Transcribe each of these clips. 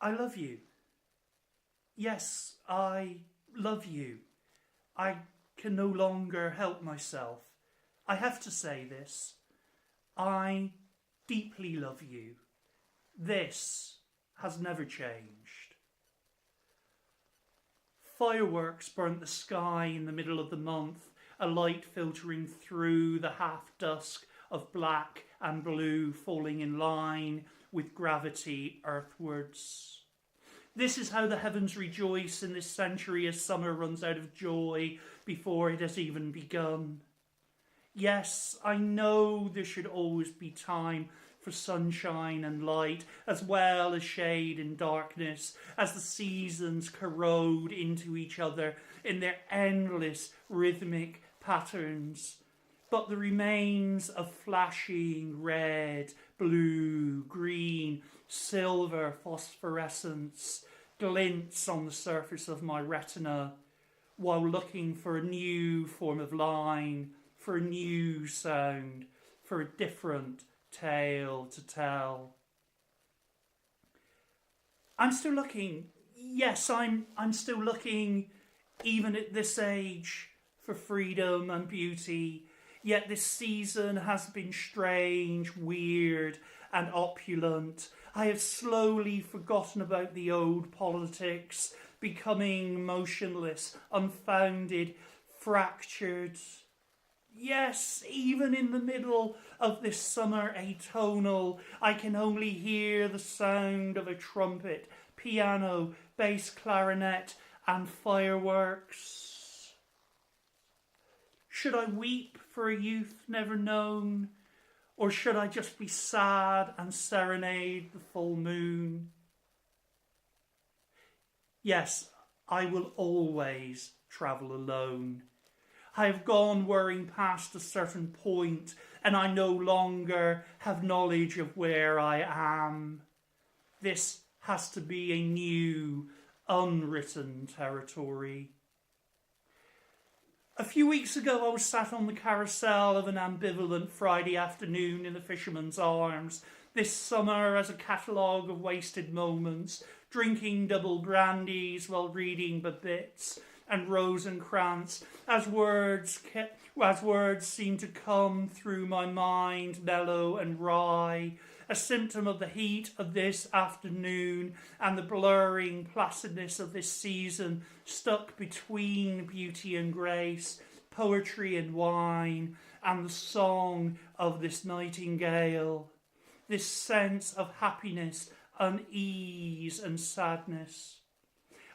I love you. Yes, I love you. I can no longer help myself. I have to say this. I deeply love you. This has never changed. Fireworks burnt the sky in the middle of the month, a light filtering through the half-dusk of black and blue falling in line with gravity earthwards. This is how the heavens rejoice in this century as summer runs out of joy before it has even begun. Yes, I know there should always be time for sunshine and light, as well as shade and darkness, as the seasons corrode into each other in their endless rhythmic patterns. But the remains of flashing red, blue, green, silver phosphorescence glints on the surface of my retina while looking for a new form of line, for a new sound, for a different tale to tell. I'm still looking. Yes, I'm still looking, even at this age, for freedom and beauty. Yet this season has been strange, weird, and opulent. I have slowly forgotten about the old politics, becoming motionless, unfounded, fractured. Yes, even in the middle of this summer atonal, I can only hear the sound of a trumpet, piano, bass clarinet, and fireworks. Should I weep for a youth never known, or should I just be sad and serenade the full moon? Yes, I will always travel alone. I have gone whirring past a certain point, and I no longer have knowledge of where I am. This has to be a new, unwritten territory. A few weeks ago, I was sat on the carousel of an ambivalent Friday afternoon in the Fisherman's Arms, this summer as a catalogue of wasted moments, drinking double brandies while reading Babbitt's and Rosencrantz, as words seemed to come through my mind, mellow and wry, a symptom of the heat of this afternoon and the blurring placidness of this season, stuck between beauty and grace, poetry and wine, and the song of this nightingale, this sense of happiness, unease and sadness.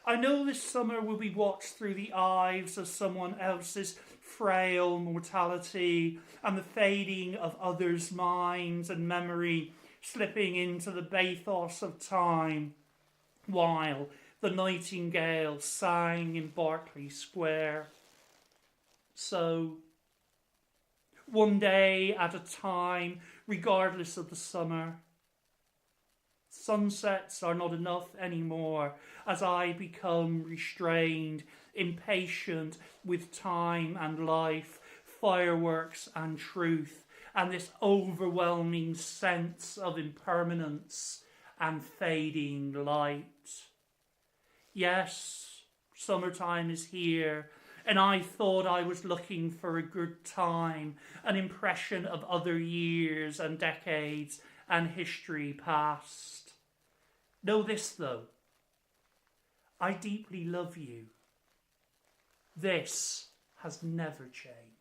I know this summer will be watched through the eyes of someone else's frail mortality and the fading of others' minds and memory slipping into the bathos of time, while the nightingale sang in Berkeley Square. So, one day at a time, regardless of the summer, sunsets are not enough anymore as I become restrained, impatient with time and life, fireworks and truth, and this overwhelming sense of impermanence and fading light. Yes, summertime is here, and I thought I was looking for a good time, an impression of other years and decades and history past. Know this, though. I deeply love you. This has never changed.